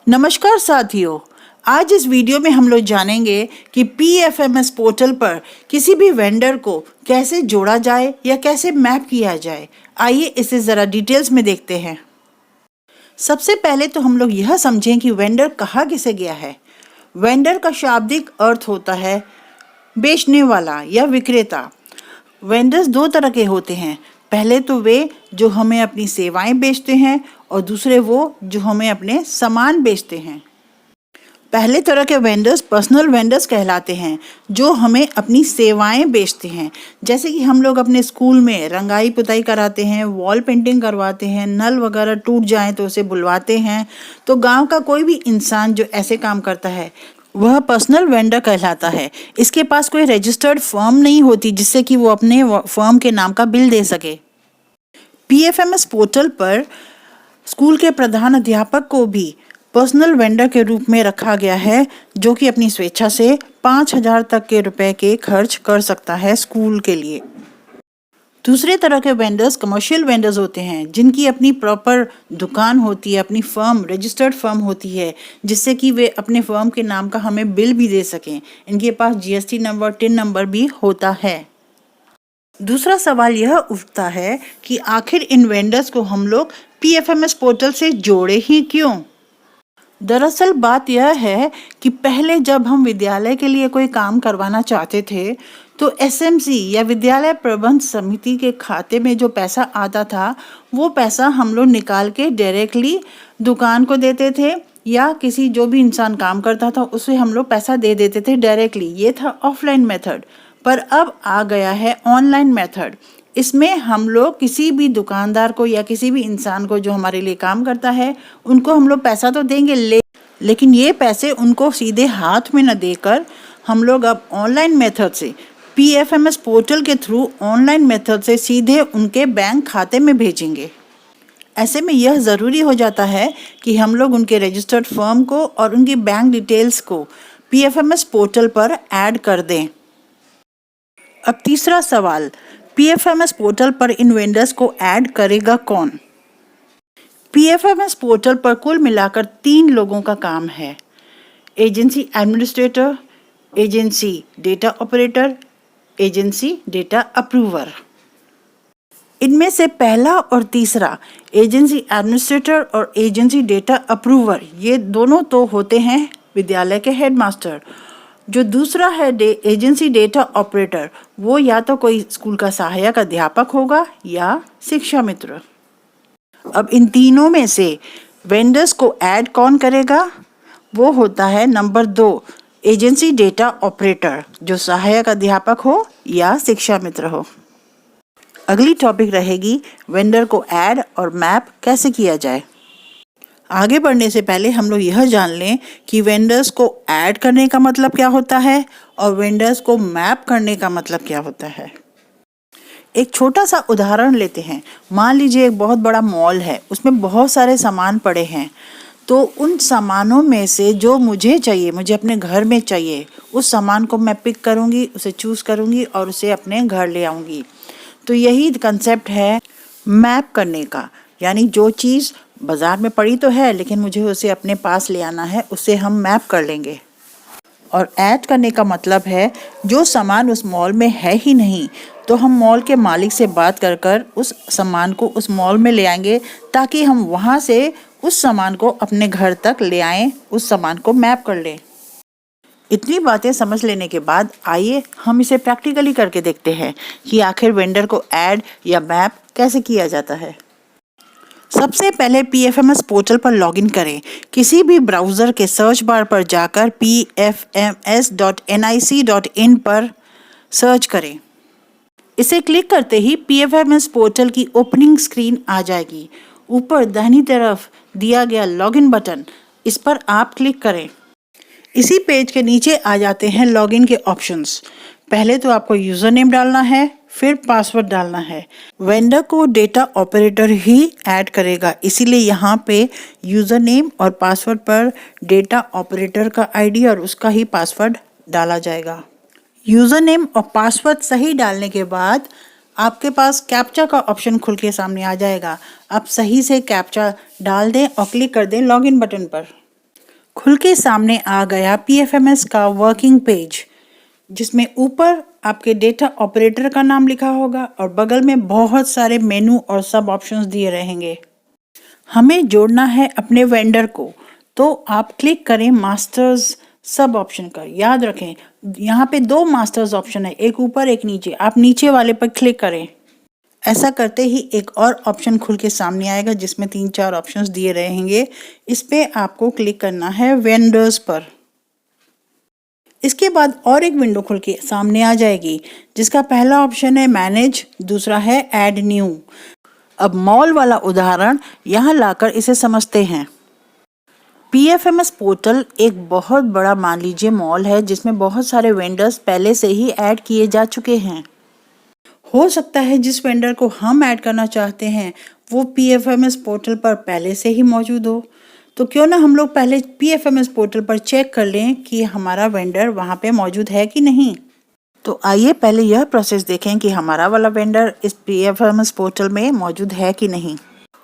नमस्कार साथियों, आज इस वीडियो में हम लोग जानेंगे कि PFMS पोर्टल पर किसी भी वेंडर को कैसे जोड़ा जाए या कैसे मैप किया जाए। आइए इसे ज़रा डिटेल्स में देखते हैं। सबसे पहले तो हम लोग यह समझें कि वेंडर कहाँ किसे गया है। वेंडर का शाब्दिक अर्थ होता है बेचने वाला या विक्रेता। वेंडर्स दो तरह के होते हैं। पहले तो वे जो हमें अपनी सेवाएं बेचते हैं और दूसरे वो जो हमें अपने सामान बेचते हैं। पहले तरह के वेंडर्स पर्सनल वेंडर्स कहलाते हैं, जो हमें अपनी सेवाएं बेचते हैं। जैसे कि हम लोग अपने स्कूल में रंगाई पुताई कराते हैं, वॉल पेंटिंग करवाते हैं, नल वगैरह टूट जाएं तो उसे बुलवाते हैं। तो गांव का कोई भी इंसान जो ऐसे काम करता है वह पर्सनल वेंडर कहलाता है। इसके पास कोई रजिस्टर्ड फर्म नहीं होती जिससे कि वो अपने फर्म के नाम का बिल दे सके। PFMS पोर्टल पर स्कूल के प्रधान अध्यापक को भी पर्सनल वेंडर के रूप में रखा गया है, जो कि अपनी स्वेच्छा से 5,000 तक के रुपए के खर्च कर सकता है स्कूल के लिए। दूसरे तरह के वेंडर्स कमर्शियल वेंडर्स होते हैं, जिनकी अपनी प्रॉपर दुकान होती है, अपनी फर्म रजिस्टर्ड फर्म होती है, जिससे कि वे अपने फर्म के नाम का हमें बिल भी दे सकें। इनके पास GST नंबर, टिन नंबर भी होता है। दूसरा सवाल यह उठता है कि आखिर इन वेंडर्स को हम लोग PFMS पोर्टल से जोड़े ही क्यों। दरअसल बात यह है कि पहले जब हम विद्यालय के लिए कोई काम करवाना चाहते थे तो SMC या विद्यालय प्रबंध समिति के खाते में जो पैसा आता था वो पैसा हम लोग निकाल के डायरेक्टली दुकान को देते थे, या किसी जो भी इंसान काम करता था उसे हम लोग पैसा दे देते थे डायरेक्टली। ये था ऑफलाइन मेथड। पर अब आ गया है ऑनलाइन मेथड। इसमें हम लोग किसी भी दुकानदार को या किसी भी इंसान को जो हमारे लिए काम करता है उनको हम लोग पैसा तो देंगे, लेकिन ये पैसे उनको सीधे हाथ में न देकर हम लोग अब ऑनलाइन मेथड से PFMS पोर्टल के थ्रू ऑनलाइन मेथड से सीधे उनके बैंक खाते में भेजेंगे। ऐसे में यह ज़रूरी हो जाता है कि हम लोग उनके रजिस्टर्ड फर्म को और उनकी बैंक डिटेल्स को PFMS पोर्टल पर ऐड कर दें। अब तीसरा सवाल, PFMS पोर्टल पर इन वेंडर्स को ऐड करेगा कौन। PFMS पोर्टल पर कुल मिलाकर 3 लोगों का काम है: agency administrator, agency data operator, agency data approver. इनमें से पहला और तीसरा, एजेंसी एडमिनिस्ट्रेटर और एजेंसी डेटा अप्रूवर, ये दोनों तो होते हैं विद्यालय के हेडमास्टर। जो दूसरा है एजेंसी डेटा ऑपरेटर, वो या तो कोई स्कूल का सहायक अध्यापक होगा या शिक्षा मित्र। अब इन तीनों में से वेंडर्स को ऐड कौन करेगा? वो होता है नंबर 2, एजेंसी डेटा ऑपरेटर, जो सहायक अध्यापक हो या शिक्षा मित्र हो। अगली टॉपिक रहेगी वेंडर को ऐड और मैप कैसे किया जाए। आगे बढ़ने से पहले हम लोग यह जान लें कि वेंडर्स को ऐड करने का मतलब क्या होता है और वेंडर्स को मैप करने का मतलब क्या होता है। एक छोटा सा उदाहरण लेते हैं। मान लीजिए एक बहुत बड़ा मॉल है, उसमें बहुत सारे सामान पड़े हैं। तो उन सामानों में से जो मुझे चाहिए, मुझे अपने घर में चाहिए, उस सामान को मैं पिक करूँगी, उसे चूज़ करूँगी और उसे अपने घर ले आऊँगी। तो यही कंसेप्ट है मैप करने का। यानी जो चीज़ बाज़ार में पड़ी तो है लेकिन मुझे उसे अपने पास ले आना है, उसे हम मैप कर लेंगे। और ऐड करने का मतलब है जो सामान उस मॉल में है ही नहीं तो हम मॉल के मालिक से बात कर कर उस सामान को उस मॉल में ले आएंगे, ताकि हम वहाँ से उस सामान को अपने घर तक ले आएं, उस सामान को मैप कर लें। इतनी बातें समझ लेने के बाद आइए हम इसे प्रैक्टिकली करके देखते हैं कि आखिर वेंडर को ऐड या मैप कैसे किया जाता है। सबसे पहले PFMS पोर्टल पर लॉगिन करें। किसी भी ब्राउज़र के सर्च बार पर जाकर pfms.nic.in पर सर्च करें। इसे क्लिक करते ही PFMS पोर्टल की ओपनिंग स्क्रीन आ जाएगी। ऊपर दाहिनी तरफ दिया गया लॉगिन बटन, इस पर आप क्लिक करें। इसी पेज के नीचे आ जाते हैं लॉगिन के ऑप्शंस। पहले तो आपको यूज़र नेम डालना है, फिर पासवर्ड डालना है। वेंडर को डेटा ऑपरेटर ही ऐड करेगा, इसीलिए यहाँ पे यूज़र नेम और पासवर्ड पर डेटा ऑपरेटर का ID और उसका ही पासवर्ड डाला जाएगा। यूज़र नेम और पासवर्ड सही डालने के बाद आपके पास कैप्चा का ऑप्शन खुल के सामने आ जाएगा। आप सही से कैप्चा डाल दें और क्लिक कर दें लॉगिन बटन पर। खुल के सामने आ गया पीएफएमएस का वर्किंग पेज, जिसमें ऊपर आपके डेटा ऑपरेटर का नाम लिखा होगा और बगल में बहुत सारे मेनू और सब ऑप्शंस दिए रहेंगे। हमें जोड़ना है अपने वेंडर को, तो आप क्लिक करें मास्टर्स सब ऑप्शन का। याद रखें यहाँ पे 2 मास्टर्स ऑप्शन है, एक ऊपर एक नीचे। आप नीचे वाले पर क्लिक करें। ऐसा करते ही एक और ऑप्शन खुल के सामने आएगा जिसमें 3-4 ऑप्शंस दिए रहेंगे। इस पे आपको क्लिक करना है वेंडर्स पर। इसके बाद और एक विंडो खुल के सामने आ जाएगी जिसका पहला ऑप्शन है मैनेज, दूसरा है ऐड न्यू। अब मॉल वाला उदाहरण यहाँ लाकर इसे समझते हैं। पीएफएमएस पोर्टल एक बहुत बड़ा मान लीजिए मॉल है जिसमें बहुत सारे वेंडर्स पहले से ही ऐड किए जा चुके हैं। हो सकता है जिस वेंडर को हम ऐड करना चाहते हैं वो पीएफएमएस पोर्टल पर पहले से ही मौजूद हो। तो क्यों ना हम लोग पहले पीएफएमएस पोर्टल पर चेक कर लें कि हमारा वेंडर वहाँ पे मौजूद है कि नहीं। तो आइए पहले यह प्रोसेस देखें कि हमारा वाला वेंडर इस पीएफएमएस पोर्टल में मौजूद है कि नहीं।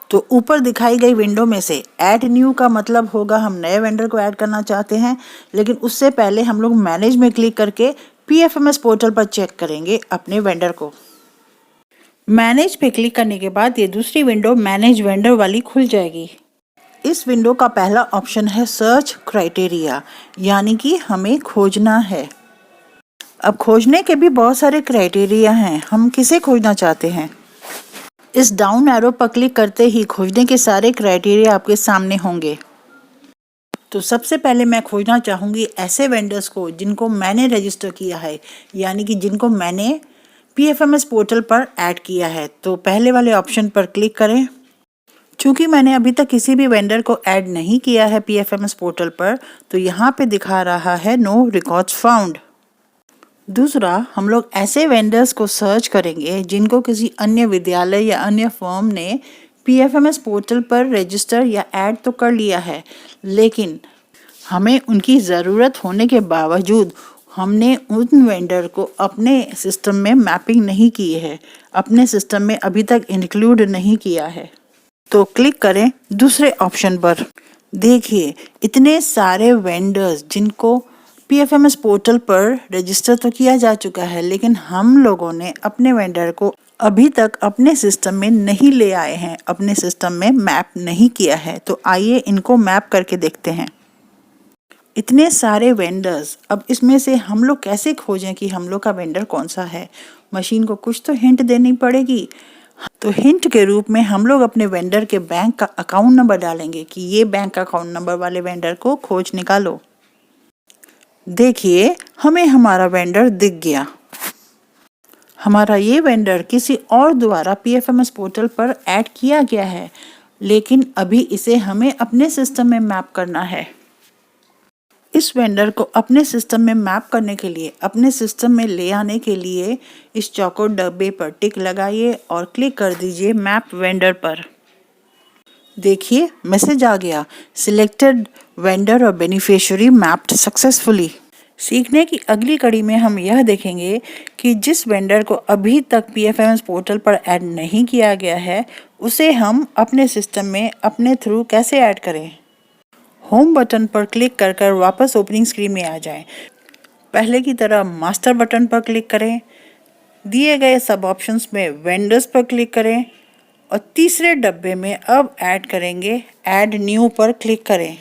तो ऊपर दिखाई गई विंडो में से ऐड न्यू का मतलब होगा हम नए वेंडर को ऐड करना चाहते हैं, लेकिन उससे पहले हम लोग मैनेज में क्लिक करके पीएफएमएस पोर्टल पर चेक करेंगे अपने वेंडर को। मैनेज पे क्लिक करने के बाद ये दूसरी विंडो मैनेज वेंडर वाली खुल जाएगी। इस विंडो का पहला ऑप्शन है सर्च क्राइटेरिया, यानी कि हमें खोजना है। अब खोजने के भी बहुत सारे क्राइटेरिया हैं, हम किसे खोजना चाहते हैं। इस डाउन एरो पर क्लिक करते ही खोजने के सारे क्राइटेरिया आपके सामने होंगे। तो सबसे पहले मैं खोजना चाहूँगी ऐसे वेंडर्स को जिनको मैंने रजिस्टर किया है, यानी कि जिनको मैंने पीएफएमएस पोर्टल पर ऐड किया है। तो पहले वाले ऑप्शन पर क्लिक करें। चूँकि मैंने अभी तक किसी भी वेंडर को ऐड नहीं किया है पीएफएमएस पोर्टल पर, तो यहाँ पे दिखा रहा है नो रिकॉर्ड्स फाउंड। दूसरा, हम लोग ऐसे वेंडर्स को सर्च करेंगे जिनको किसी अन्य विद्यालय या अन्य फर्म ने पीएफएमएस पोर्टल पर रजिस्टर या ऐड तो कर लिया है, लेकिन हमें उनकी ज़रूरत होने के बावजूद हमने उन वेंडर को अपने सिस्टम में मैपिंग नहीं की है, अपने सिस्टम में अभी तक इंक्लूड नहीं किया है। तो क्लिक करें दूसरे ऑप्शन पर। देखिए इतने सारे वेंडर्स जिनको पीएफएमएस पोर्टल पर रजिस्टर तो किया जा चुका है, लेकिन हम लोगों ने अपने वेंडर को अभी तक अपने सिस्टम में नहीं ले आए हैं, अपने सिस्टम में मैप नहीं किया है। तो आइए इनको मैप करके देखते हैं। इतने सारे वेंडर्स, अब इसमें से हम लोग कैसे खोजें कि हम लोग का वेंडर कौन सा है। मशीन को कुछ तो हिंट देनी पड़ेगी। तो हिंट के रूप में हम लोग अपने वेंडर के बैंक का अकाउंट नंबर डालेंगे कि ये बैंक अकाउंट नंबर वाले वेंडर को खोज निकालो। देखिए हमें हमारा वेंडर दिख गया। हमारा ये वेंडर किसी और द्वारा पीएफएमएस पोर्टल पर ऐड किया गया है, लेकिन अभी इसे हमें अपने सिस्टम में मैप करना है। इस वेंडर को अपने सिस्टम में मैप करने के लिए, अपने सिस्टम में ले आने के लिए इस चौकोर डब्बे पर टिक लगाइए और क्लिक कर दीजिए मैप वेंडर पर। देखिए मैसेज आ गया, सिलेक्टेड वेंडर और बेनिफिशियरी मैप्ड सक्सेसफुली। सीखने की अगली कड़ी में हम यह देखेंगे कि जिस वेंडर को अभी तक पीएफएमएस पोर्टल पर ऐड नहीं किया गया है उसे हम अपने सिस्टम में अपने थ्रू कैसे ऐड करें। होम बटन पर क्लिक कर वापस ओपनिंग स्क्रीन में आ जाएं। पहले की तरह मास्टर बटन पर क्लिक करें, दिए गए सब ऑप्शंस में वेंडर्स पर क्लिक करें और तीसरे डब्बे में अब ऐड करेंगे ऐड न्यू पर क्लिक करें।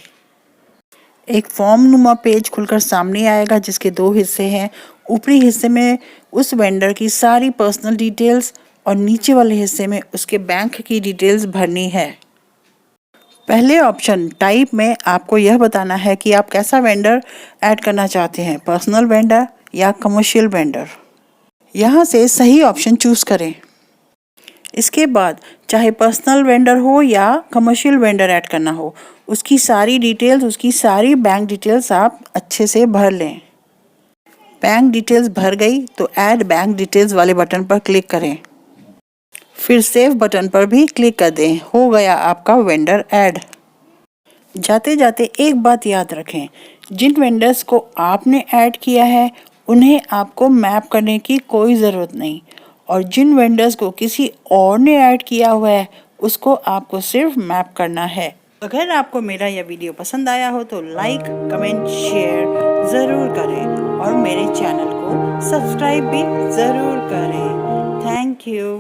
एक फॉर्म नुमा पेज खुलकर सामने आएगा जिसके 2 हिस्से हैं। ऊपरी हिस्से में उस वेंडर की सारी पर्सनल डिटेल्स और नीचे वाले हिस्से में उसके बैंक की डिटेल्स भरनी है। पहले ऑप्शन टाइप में आपको यह बताना है कि आप कैसा वेंडर ऐड करना चाहते हैं, पर्सनल वेंडर या कमर्शियल वेंडर। यहाँ से सही ऑप्शन चूज करें। इसके बाद चाहे पर्सनल वेंडर हो या कमर्शियल वेंडर ऐड करना हो, उसकी सारी डिटेल्स, उसकी सारी बैंक डिटेल्स आप अच्छे से भर लें। बैंक डिटेल्स भर गई तो ऐड बैंक डिटेल्स वाले बटन पर क्लिक करें, फिर सेव बटन पर भी क्लिक कर दें। हो गया आपका वेंडर ऐड। जाते जाते एक बात याद रखें, जिन वेंडर्स को आपने ऐड किया है उन्हें आपको मैप करने की कोई ज़रूरत नहीं, और जिन वेंडर्स को किसी और ने ऐड किया हुआ है उसको आपको सिर्फ मैप करना है। अगर आपको मेरा यह वीडियो पसंद आया हो तो लाइक, कमेंट, शेयर ज़रूर करें और मेरे चैनल को सब्सक्राइब भी ज़रूर करें। Thank you.